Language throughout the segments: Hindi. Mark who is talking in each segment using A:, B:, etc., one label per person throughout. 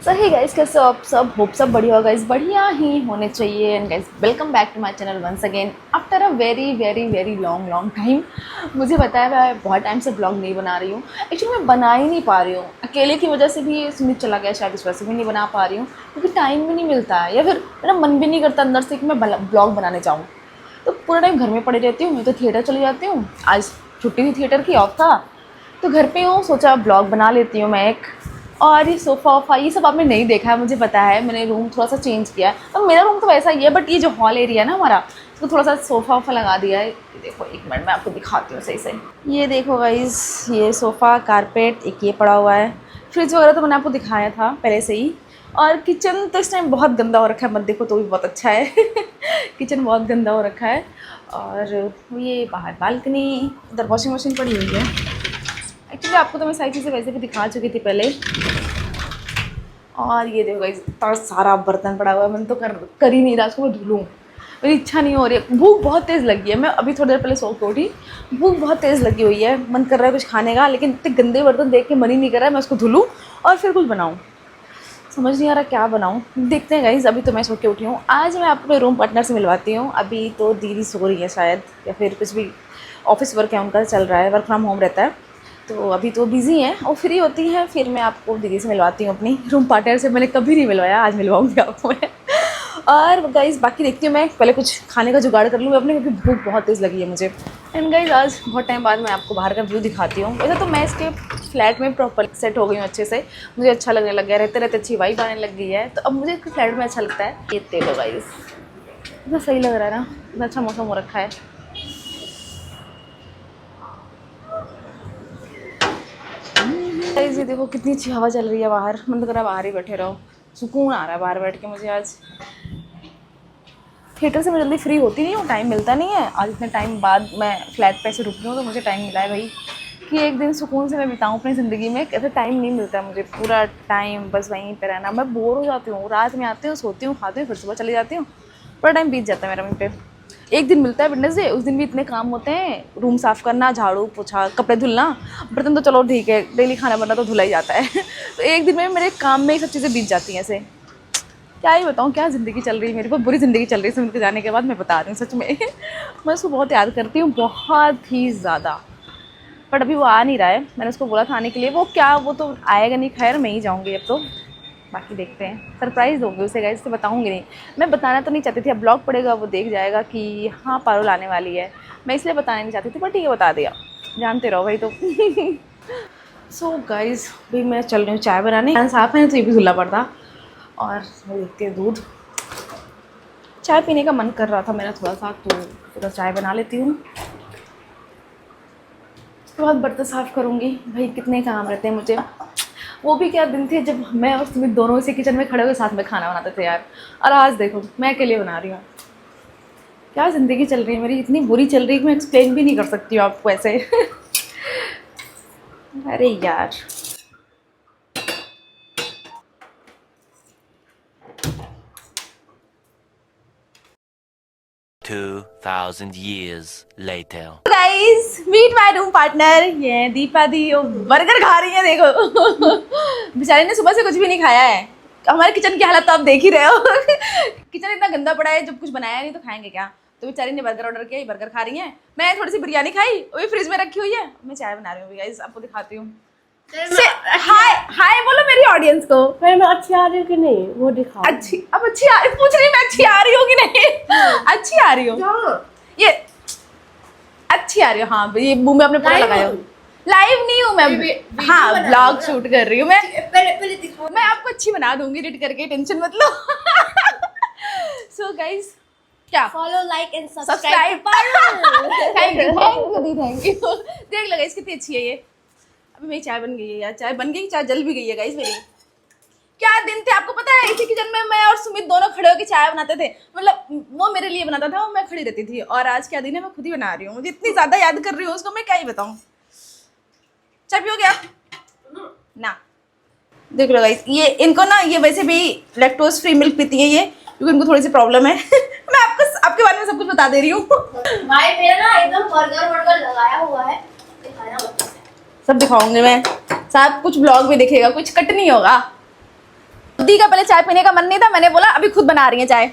A: सही गाइस, कैसे हो आप सब? होप सब बढ़िया हो गाइस, बढ़िया ही होने चाहिए। And guys, welcome back to my channel once again after a very very very long time. मुझे पता है मैं बहुत टाइम से ब्लॉग नहीं बना रही हूँ। एक्चुअली मैं बना ही नहीं पा रही हूँ, अकेले की वजह से भी सुमित चला गया, शायद इस वजह से भी नहीं बना पा रही हूँ, क्योंकि टाइम भी नहीं मिलता है या फिर मेरा मन भी नहीं करता अंदर से कि मैं ब्लॉग बनाने जाऊँ। तो पूरा टाइम घर में पड़ी रहती हूँ। मैं तो थिएटर चली जाती हूँ, आज छुट्टी थी, थिएटर की ऑफ था, तो घर पे हूँ, सोचा ब्लॉग बना लेती हूँ मैं एक। और ये सोफ़ा वोफ़ा ये सब आपने नहीं देखा है, मुझे पता है, मैंने रूम थोड़ा सा चेंज किया है। तो मेरा रूम तो वैसा ही है, बट ये जो हॉल एरिया है ना हमारा, इसको थोड़ा सा सोफ़ा वोफ़ा लगा दिया है। देखो एक मिनट मैं आपको दिखाती हूँ सही से। ये देखो गाइस, ये सोफ़ा, कारपेट, एक ये पड़ा हुआ है। फ्रिज वगैरह तो मैंने आपको दिखाया था पहले से ही। और किचन तो इस टाइम बहुत गंदा हो रखा है, मत देखो तो भी बहुत अच्छा है। किचन बहुत गंदा हो रखा है। और ये बाहर बालकनी, उधर वॉशिंग मशीन पड़ी हुई है। एक्चुअली आपको तो मैं सारी चीज़ें वैसे भी दिखा चुकी थी पहले। और ये देखो गाइस, इतना सारा बर्तन पड़ा हुआ है, मैं तो कर ही नहीं रहा उसको, मैं धुलूँ, मेरी इच्छा नहीं हो रही है। भूख बहुत तेज़ लगी है, मैं अभी थोड़ी देर पहले सो के उठी, भूख बहुत तेज़ लगी हुई है, मन कर रहा है कुछ खाने का, लेकिन इतने गंदे बर्तन देख के मन ही नहीं कर रहा है मैं उसको धुलूँ और फिर कुछ बनाऊँ। समझ नहीं आ रहा क्या बनाऊँ, देखते हैं गाइस। अभी तो मैं सो के उठी हूँ। आज मैं आपको रूम पार्टनर से मिलवाती हूँ। अभी तो दीदी सो रही है शायद, या फिर कुछ भी ऑफिस वर्क है उनका चल रहा है, वर्क फ्रॉम होम रहता है, तो अभी तो बिज़ी हैं और फ्री होती हैं। फिर मैं आपको दीदी से मिलवाती हूँ, अपनी रूम पार्टनर से। मैंने कभी नहीं मिलवाया, आज मिलवाऊँगी आपको मैं। और गाइस बाकी देखती हूँ, मैं पहले कुछ खाने का जुगाड़ कर लूँ अपने, क्योंकि भूख बहुत तेज़ लगी है मुझे। एंड गाइस आज बहुत टाइम बाद मैं आपको बाहर का व्यू दिखाती हूँ। वैसे तो मैं इसके फ्लैट में प्रॉपर सेट हो गई हूँ अच्छे से, मुझे अच्छा लगने लग गया, रहते रहते अच्छी वाइब आने लग गई है, तो अब मुझे इसके फ्लैट में अच्छा लगता है। ये देखो गाइस, इतना सही लग रहा है ना, इतना अच्छा मौसम हो रखा है। गाइस ये देखो कितनी अच्छी हवा चल रही है बाहर, मन तो कर रहा है बाहर ही बैठे रहो, सुकून आ रहा है बाहर बैठ के मुझे। आज थिएटर से मैं जल्दी फ्री होती नहीं हूँ, टाइम मिलता नहीं है। आज इतने टाइम बाद मैं फ्लैट पे से रुकी हूँ, तो मुझे टाइम मिला है भाई कि एक दिन सुकून से मैं बिताऊँ अपनी ज़िंदगी में। ऐसा टाइम नहीं मिलता है मुझे, पूरा टाइम बस वहीं पे रहना। मैं बोर हो जाती हूँ, रात में आती हूँ, सोती हूँ, खाती हूँ, फिर सुबह चली जाती हूँ, पूरा टाइम बीत जाता है मेरा वहीं पे। एक दिन मिलता है वेडनेसडे, उस दिन भी इतने काम होते हैं, रूम साफ़ करना, झाड़ू पोछा, कपड़े धुलना, बर्तन तो चलो ठीक है, डेली खाना बनना तो धुला ही जाता है। तो एक दिन में मेरे काम में ही सब चीज़ें बीत जाती हैं ऐसे। क्या ही बताऊँ, क्या ज़िंदगी चल रही है मेरी, बहुत बुरी ज़िंदगी चल रही है सुमित के जाने के बाद, मैं बता रही हूँ सच में। मैं उसको बहुत याद करती हूँ, बहुत ही ज़्यादा। बट अभी वो आ नहीं रहा है, मैंने उसको बोला था आने के लिए, वो तो आएगा नहीं, खैर मैं ही जाऊँगी अब तो। बाकी देखते हैं, सरप्राइज़ दूँगी उसे गाइस, से बताऊँगी नहीं। मैं बताना तो नहीं चाहती थी, अब ब्लॉग पड़ेगा वो देख जाएगा कि हाँ पारुल आने वाली है, मैं इसलिए बताना नहीं चाहती थी, बट ठीक है बता दिया, जानते रहो भाई तो। सो गाइस भाई मैं चल रही हूँ चाय बनाने, साफ है तो ये भी धुलना पड़ता। और देखते हैं दूध, चाय पीने का मन कर रहा था मेरा थोड़ा सा, तो थोड़ा चाय बना लेती हूँ। उसके बाद बर्तन साफ़ करूँगी, भाई कितने काम रहते हैं मुझे। वो भी क्या दिन थे जब मैं और सुमित दोनों इसी किचन में खड़े होकर साथ में खाना बनाते थे यार, और आज देखो मैं अकेले बना रही हूँ। क्या ज़िंदगी चल रही है मेरी, इतनी बुरी चल रही है कि मैं एक्सप्लेन भी नहीं कर सकती हूँ आपको ऐसे। अरे यार
B: 2000 years later.
A: Guys meet my room partner, ये दीपा दी बर्गर खा रही है देखो। बेचारी ने सुबह से कुछ भी नहीं खाया है। हमारे किचन की हालत तो आप देख ही रहे हो। किचन इतना गंदा पड़ा है, जब कुछ बनाया नहीं तो खाएंगे क्या। तो बेचारी ने बर्गर ऑर्डर किया, बर्गर खा रही है। मैं थोड़ी सी बिरयानी खाई, वो भी फ्रिज में रखी हुई है। मैं चाय बना रही हूँ गाइस, आपको दिखाती हूँ। हाय हाय बोलो मेरी ऑडियंस को।
C: मैं अच्छी आ रही हूँ कि नहीं वो दिखाओ।
A: अच्छी, अब अच्छी पूछ रही मैं अच्छी आ रही हूँ कि नहीं। अच्छी आ रही हूँ, ये अच्छी आ रही हूँ। हाँ ये मुंह में अपने पूरा लगाया हूँ। लाइव नहीं हूँ मैं, हाँ ब्लॉग शूट कर रही हूँ मैं।
C: पहले दिखाओ।
A: मैं आपको अच्छी बना दूंगी एडिट करके, टेंशन मत लो। सो गाइस क्या
C: follow like and
A: subscribe. Thank you the, thank you. देख लो गाइस कितनी अच्छी है ये। अभी मेरी चाय बन गई है यार, चाय बन गई, चाय जल भी गई है गाइस मेरी। क्या दिन थे आपको पता है, इसी किचन में मैं और सुमित दोनों खड़े होकर चाय बनाते थे। मतलब वो मेरे लिए बनाता था, वो मैं खड़ी रहती थी। और आज क्या दिन है, मैं खुद ही बना रही हूँ। मुझे इतनी ज्यादा याद कर रही हूँ उसको, मैं क्या ही बताऊँ। चाय पियोगे आप ना? देख लो गाइस, ये इनको ना, ये वैसे भी लैक्टोज फ्री मिल्क पीती है ये, क्योंकि उनको थोड़ी सी प्रॉब्लम है। मैं आपको आपके बारे में सब कुछ बता दे रही हूँ।
C: भाई मेरा ना एकदम बर्गर लगाया हुआ है, दिखाना बता।
A: सब दिखाऊंगी मैं, सब कुछ ब्लॉग में दिखेगा, कुछ कट नहीं होगा। दी का पहले चाय पीने का मन नहीं था, मैंने बोला अभी खुद बना रही है चाय।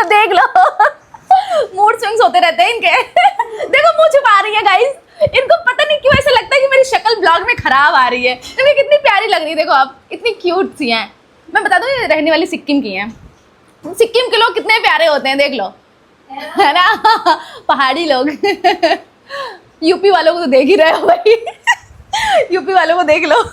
A: देख लो मूड स्विंग्स होते रहते हैं इनके। देखो मुंह छुपा रही है गाइस, इनको पता नहीं क्यों ऐसा लगता है कि मेरी शक्ल ब्लॉग में खराब आ रही है। तो कितनी प्यारी लग रही है, देखो आप इतनी क्यूट सी हैं। मैं बता दूं ये रहने वाली सिक्किम की हैं। सिक्किम के लोग कितने प्यारे होते हैं, देख लो, है ना। पहाड़ी लोग। यूपी वालों को तो देख ही रहे हो भाई। यूपी वालों को देख लो।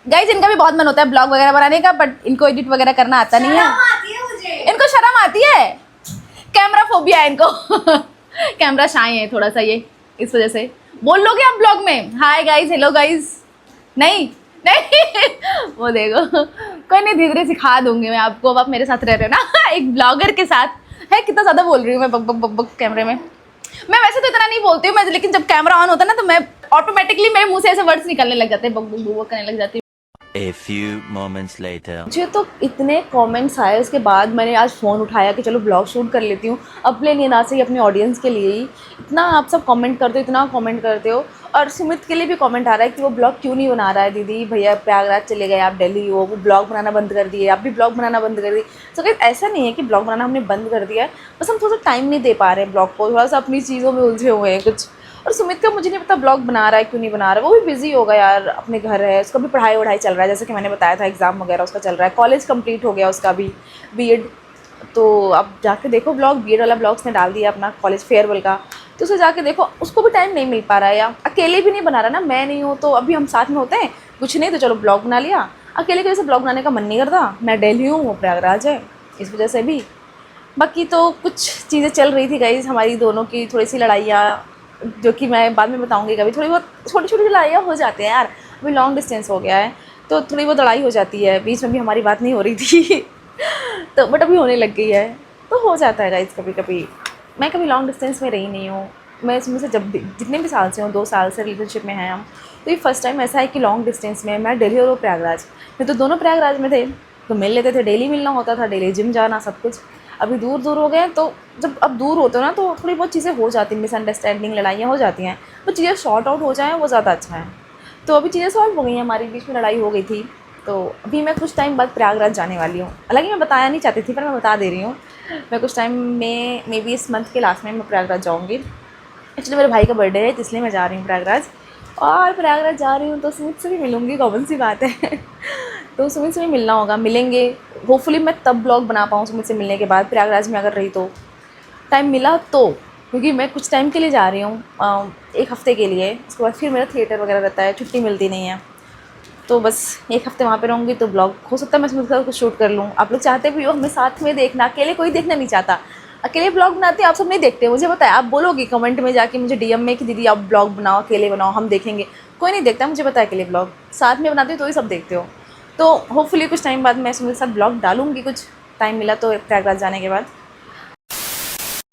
A: गाइस इनका भी बहुत मन होता है ब्लॉग वगैरह बनाने का, बट इनको एडिट वगैरह करना आता नहीं है।
C: शर्म आती है मुझे।
A: इनको शर्म आती है, कैमरा फोबिया है इनको। कैमरा शाय है थोड़ा सा ये, इस वजह से। बोल लोगे आप ब्लॉग में हाय गाइस, हेलो गाइस? नहीं नहीं। वो देखो, कोई नहीं, धीरे धीरे सिखा दूंगी मैं आपको। अब आप मेरे साथ रह रहे हो ना। एक ब्लॉगर के साथ है। कितना ज़्यादा बोल रही हूँ मैं बक बक बक बक कैमरे में। मैं वैसे तो इतना नहीं बोलती हूँ मैं, लेकिन जब कैमरा ऑन होता है ना तो मैं ऑटोमेटिकली मेरे मुंह से ऐसे वर्ड्स निकलने लग जाते हैं, बक बक बक करने लग जाती हूँ।
B: A few moments later.
A: मुझे तो इतने कमेंट्स आए, उसके बाद मैंने आज फ़ोन उठाया कि चलो ब्लॉग शूट कर लेती हूँ अपने लिए, ना सही अपनी ऑडियंस के लिए ही। इतना आप सब कमेंट करते हो, इतना कमेंट करते हो। और सुमित के लिए भी कमेंट आ रहा है कि वो ब्लॉग क्यों नहीं बना रहा है दीदी, भैया प्रयागराज चले गए, आप दिल्ली हो, वो ब्लॉग बनाना बंद कर दिए, आप भी ब्लॉग बनाना बंद कर दिए। तो गाइस ऐसा नहीं है कि ब्लॉग बनाना हमने बंद कर दिया है, बस हम थोड़ा सा टाइम नहीं दे पा रहे हैं ब्लॉग को, थोड़ा सा अपनी चीज़ों में उलझे हुए हैं कुछ। और सुमित का मुझे नहीं पता ब्लॉग बना रहा है क्यों नहीं बना रहा है, वो भी बिजी होगा यार, अपने घर है, उसका भी पढ़ाई वढ़ाई चल रहा है, जैसे कि मैंने बताया था एग्ज़ाम वगैरह उसका चल रहा है, कॉलेज कंप्लीट हो गया उसका भी, बीएड। तो अब जाके देखो ब्लॉग, बीएड वाला ब्लॉग उसने डाल दिया अपना कॉलेज फेयरवेल का, तो उसे जाके देखो, उसको भी टाइम नहीं मिल पा रहा है। या अकेले भी नहीं बना रहा ना, मैं नहीं हूँ तो अभी हम साथ में होते हैं, कुछ नहीं तो चलो ब्लॉग बना लिया। अकेले की वजह से ब्लॉग बनाने का मन नहीं करता, मैं दिल्ली हूँ, वो प्रयागराज है, इस वजह से भी। बाकी तो कुछ चीज़ें चल रही थी गाइस हमारी दोनों की, थोड़ी सी लड़ाइयाँ, जो कि मैं बाद में बताऊंगी कभी। थोड़ी बहुत छोटी छोटी लड़ाइयाँ हो जाती हैं यार, अभी लॉन्ग डिस्टेंस हो गया है तो थोड़ी बहुत लड़ाई हो जाती है, बीच में भी हमारी बात नहीं हो रही थी। तो बट अभी होने लग गई है, तो हो जाता है गाइस कभी कभी। मैं कभी लॉन्ग डिस्टेंस में रही नहीं हूँ, मैं इसमें से जब भी जितने भी साल से हूँ, 2 साल से रिलेशनशिप में हैं हम, तो ये फर्स्ट टाइम ऐसा है कि लॉन्ग डिस्टेंस में मैं दिल्ली और वो प्रयागराज में, तो दोनों प्रयागराज में थे तो मिल लेते थे, डेली मिलना होता था, डेली जिम जाना, सब कुछ। अभी दूर दूर हो गए हैं, तो जब अब दूर होते हो ना तो थोड़ी बहुत चीज़ें हो जाती हैं, मिसअंडरस्टैंडिंग, लड़ाइयाँ हो जाती हैं, तो चीज़ें शॉर्ट आउट हो जाएँ वो ज़्यादा अच्छा है। तो अभी चीज़ें सॉल्व हो गई हैं, हमारे बीच में लड़ाई हो गई थी, तो अभी मैं कुछ टाइम बाद प्रयागराज जाने वाली हूँ। हालांकि मैं बताया नहीं चाहती थी, पर मैं बता दे रही हूँ, मैं कुछ टाइम में मे बी इस मंथ के लास्ट में मैं प्रयागराज जाऊँगी। एक्चुअली मेरे भाई का बर्थडे है, इसलिए मैं जा रही हूँ प्रयागराज। और प्रयागराज जा रही हूँ तो सुमित से भी मिलूँगी, कॉमन सी बात है। तो सुमित से भी मिलना होगा, मिलेंगे। होपफुली मैं तब ब्लॉग बना पाऊँ सुमित से मिलने के बाद, प्रयागराज में अगर रही तो, टाइम मिला तो, क्योंकि मैं कुछ टाइम के लिए जा रही हूँ, 1 हफ़्ते के लिए। उसके बाद फिर मेरा थिएटर वगैरह रहता है, छुट्टी मिलती नहीं है, तो बस 1 हफ़्ते वहाँ पे रहूँगी। तो ब्लॉग हो सकता है मैं सुमित का कुछ शूट कर लूँ। आप लोग चाहते भी हो हमें साथ में देखना, अकेले कोई देखना नहीं चाहता। अकेले ब्लॉग बनाते आप सब नहीं देखते, मुझे पता है। आप बोलोगे कमेंट में जाके मुझे डीएम में कि दीदी आप ब्लॉग बनाओ, अकेले बनाओ, हम देखेंगे। कोई नहीं देखता, मुझे पता है अकेले ब्लॉग साथ में बनाते हो तो ही सब देखते हो। तो होपफुली कुछ टाइम बाद मैं सुमित के साथ ब्लॉग डालूँगी, कुछ टाइम मिला तो प्रयागराज जाने के बाद।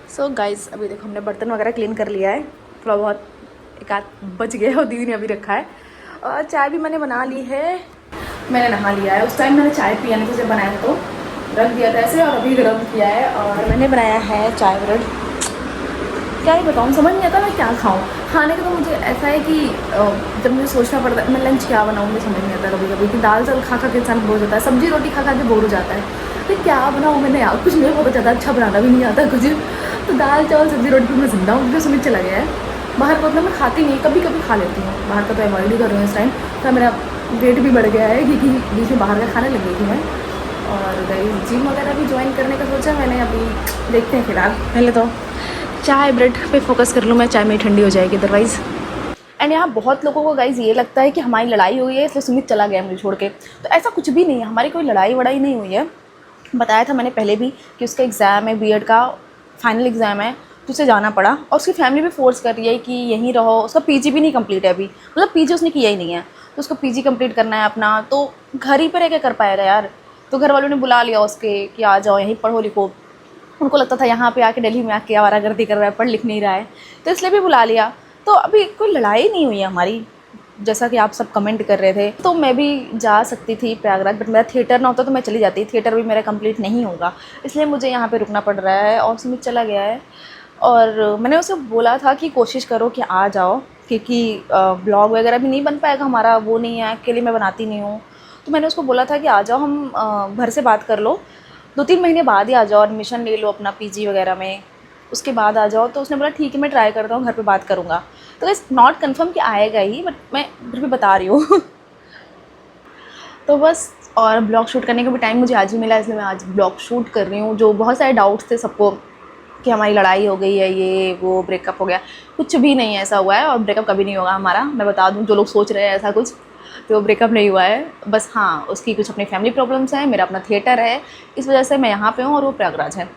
A: सो गाइज़ अभी देखो हमने बर्तन वगैरह क्लीन कर लिया है, थोड़ा बहुत एक आध बच गया और दीदी ने अभी रखा है। और चाय भी मैंने बना ली है, मैंने नहा लिया है। उस टाइम मैंने चाय पिया नहीं, जब बनाया तो रख दिया था ऐसे, और अभी गर्म किया है और मैंने बनाया है चाय ब्रेड। क्या ही बताऊँ, समझ नहीं आता मैं क्या खाऊँ। खाने का तो मुझे ऐसा है कि जब मुझे सोचना पड़ता है मैं लंच क्या बनाऊँ, मुझे समझ नहीं आता कभी कभी, कि दाल चावल खा के इंसान बोर हो जाता है, सब्जी रोटी खा के बोर हो जाता है। तो क्या बनाऊँ मैंने यार, कुछ नहीं पता चलता, अच्छा बनाना भी नहीं आता कुछ। तो दाल चावल सब्जी रोटी पर मैं जिंदा हूँ, क्योंकि सुमित चला गया है बाहर को, उतना मैं खाती नहीं, कभी कभी खा लेती हूँ बाहर का, तो अवॉइड ही कर रही हूँ इस टाइम। तो मेरा वेट भी बढ़ गया है क्योंकि बीच में बाहर का खाने लग गई थी मैं। और जिम वगैरह भी ज्वाइन करने का सोचा मैंने, अभी देखते हैं फिलहाल। पहले तो चाय ब्रेड पे फोकस कर लूँ मैं, चाय में ठंडी हो जाएगी अदरवाइज़। एंड यहाँ बहुत लोगों को गाइज़ ये लगता है कि हमारी लड़ाई हुई है इसलिए सुमित चला गया मुझे छोड़ के, तो ऐसा कुछ भी नहीं है, हमारी कोई लड़ाई वड़ाई नहीं हुई है। बताया था मैंने पहले भी कि उसका एग्ज़ाम है, बीएड का फाइनल एग्ज़ाम है, तो उसे जाना पड़ा। और उसकी फैमिली भी फोर्स कर रही है कि यहीं रहो। उसका पीजी भी नहीं कंप्लीट है अभी, मतलब पीजी उसने किया ही नहीं है, तो उसको पीजी कंप्लीट करना है अपना, तो घर ही पर रह के कर पाएगा यार। तो घर वालों ने बुला लिया उसके कि आ जाओ यहीं पढ़ो लिखो। उनको लगता था यहाँ पे आके दिल्ली में आके आवारागर्दी कर रहा है, पढ़ लिख नहीं रहा है, तो इसलिए भी बुला लिया। तो अभी कोई लड़ाई नहीं हुई है हमारी, जैसा कि आप सब कमेंट कर रहे थे। तो मैं भी जा सकती थी प्रयागराज, बट मेरा थिएटर ना होता तो मैं चली जाती। थिएटर भी मेरा कंप्लीट नहीं होगा, इसलिए मुझे यहाँ पे रुकना पड़ रहा है। और सुमित चला गया है, और मैंने उसे बोला था कि कोशिश करो कि आ जाओ, क्योंकि ब्लॉग वगैरह भी नहीं बन पाएगा हमारा, वो नहीं है, अकेले मैं बनाती नहीं हूँ। तो मैंने उसको बोला था कि आ जाओ, हम घर से बात कर लो, 2-3 महीने बाद ही आ जाओ, एडमिशन ले लो अपना पीजी वगैरह में, उसके बाद आ जाओ। तो उसने बोला ठीक है मैं ट्राई करता हूँ, घर पे बात करूँगा। तो इट्स नॉट कन्फर्म कि आएगा ही, बट मैं फिर भी बता रही हूँ। तो बस, और ब्लॉग शूट करने का भी टाइम मुझे आज ही मिला, इसलिए मैं आज ब्लॉग शूट कर रही हूँ। जो बहुत सारे डाउट्स थे सबको कि हमारी लड़ाई हो गई है, ये वो, ब्रेकअप हो गया, कुछ भी नहीं ऐसा हुआ है, और ब्रेकअप कभी नहीं होगा हमारा। मैं बता दूँ, जो लोग सोच रहे हैं ऐसा कुछ, तो ब्रेकअप नहीं हुआ है। बस हाँ, उसकी कुछ अपनी फैमिली प्रॉब्लम्स हैं, मेरा अपना थिएटर है, इस वजह से मैं यहाँ पे हूँ और वो प्रयागराज है।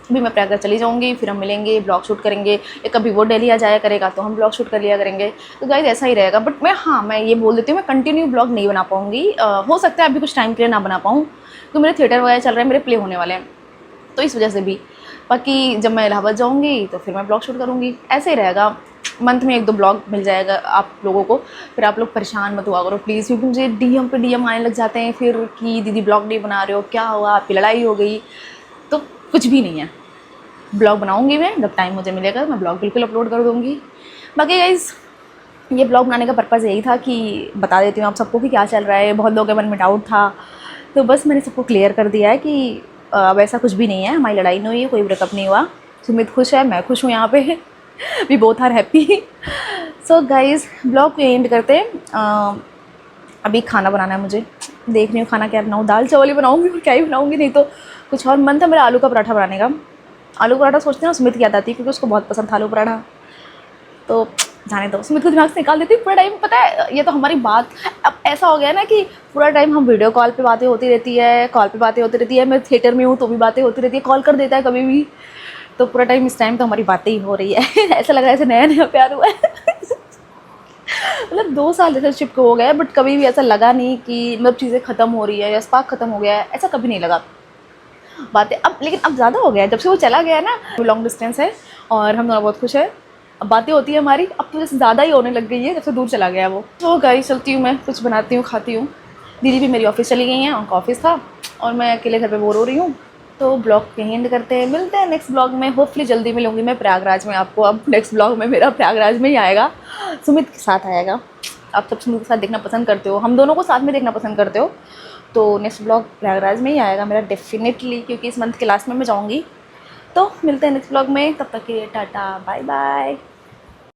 A: अभी मैं प्रयागराज चली जाऊँगी, फिर हम मिलेंगे, ब्लॉग शूट करेंगे, या कभी वो दिल्ली आ जाया करेगा तो हम ब्लॉग शूट कर लिया करेंगे। तो गाइस ऐसा ही रहेगा। बट मैं ये बोल देती हूँ, मैं कंटिन्यू ब्लॉग नहीं बना पाऊँगी। हो सकता है अभी कुछ टाइम के लिए ना बना पाऊँ, तो मेरे थिएटर वगैरह चल रहे हैं, मेरे प्ले होने वाले हैं, तो इस वजह से भी। बाकी जब मैं इलाहाबाद जाऊँगी तो फिर मैं ब्लॉग शूट करूँगी, ऐसे ही रहेगा। मंथ में 1-2 ब्लॉग मिल जाएगा आप लोगों को। फिर आप लोग परेशान मत हुआ करो प्लीज़, क्योंकि मुझे डीएम पे डीएम आने लग जाते हैं फिर कि दीदी ब्लॉग नहीं बना रहे हो, क्या हुआ, आपकी लड़ाई हो गई। तो कुछ भी नहीं है, ब्लॉग बनाऊंगी मैं, जब टाइम मुझे मिलेगा मैं ब्लॉग बिल्कुल अपलोड कर दूँगी। बाकी गाइज़, ये ब्लॉग बनाने का पर्पज़ यही था कि बता देती हूँ आप सबको कि क्या चल रहा है। बहुत लोगों के मन में डाउट था, तो बस मैंने सबको क्लियर कर दिया है कि अब ऐसा कुछ भी नहीं है, हमारी लड़ाई नहीं हुई है, कोई ब्रेकअप नहीं हुआ। सुमित खुश है, मैं खुश हूँ यहाँ पे। We both are happy. So guys, vlog को एंड करते हैं। अभी खाना बनाना है मुझे, देख रही हूँ खाना क्या बनाऊँ, दाल चावल ही बनाऊँगी और क्या ही बनाऊँगी, नहीं तो कुछ और। मन था मेरा आलू का पराठा बनाने का। आलू पराठा सोचते हैं ना, सुमित की याद आती है, क्योंकि उसको बहुत पसंद था आलू पराठा। तो जाने दो, सुमित को दिमाग से निकाल देती हूँ पूरा टाइम। पता है, ये तो हमारी बात अब ऐसा हो गया ना कि पूरा टाइम हम वीडियो कॉल पे बातें होती रहती है, कॉल पे बातें होती रहती है। मैं थिएटर में हूँ तो भी बातें होती रहती है, कॉल कर देता है कभी भी। तो पूरा टाइम इस टाइम तो हमारी बातें ही हो रही है। ऐसा लग रहा है जैसे नया नया प्यार हुआ है। मतलब 2 साल रिलेशनशिप को हो गया है, बट कभी भी ऐसा लगा नहीं कि मतलब चीज़ें ख़त्म हो रही है या स्पार्क ख़त्म हो गया है, ऐसा कभी नहीं लगा। बातें अब, लेकिन अब ज़्यादा हो गया है जब से वो चला गया है ना। लॉन्ग डिस्टेंस है और हम दोनों बहुत खुश है। अब बातें होती है हमारी, अब तो जैसे ज़्यादा ही होने लग गई है जब से दूर चला गया है वो। तो गाइस, चलती हूँ मैं, कुछ बनाती हूँ, खाती हूँ। दीदी भी मेरी ऑफिस चली गई हैं, उनका ऑफिस था, और मैं अकेले घर पे बोर हो रही हूँ। तो ब्लॉग यहीं एंड करते हैं, मिलते हैं नेक्स्ट ब्लॉग में। होपफुली जल्दी मिलूंगी मैं प्रयागराज में आपको। अब नेक्स्ट ब्लॉग में मेरा प्रयागराज में ही आएगा, सुमित के साथ आएगा। आप सब सुमित के साथ देखना पसंद करते हो, हम दोनों को साथ में देखना पसंद करते हो, तो नेक्स्ट ब्लॉग प्रयागराज में ही आएगा मेरा डेफिनेटली, क्योंकि इस मंथ के लास्ट में मैं जाऊँगी। तो मिलते हैं नेक्स्ट ब्लॉग में, तब तक के लिए टाटा बाय बाय।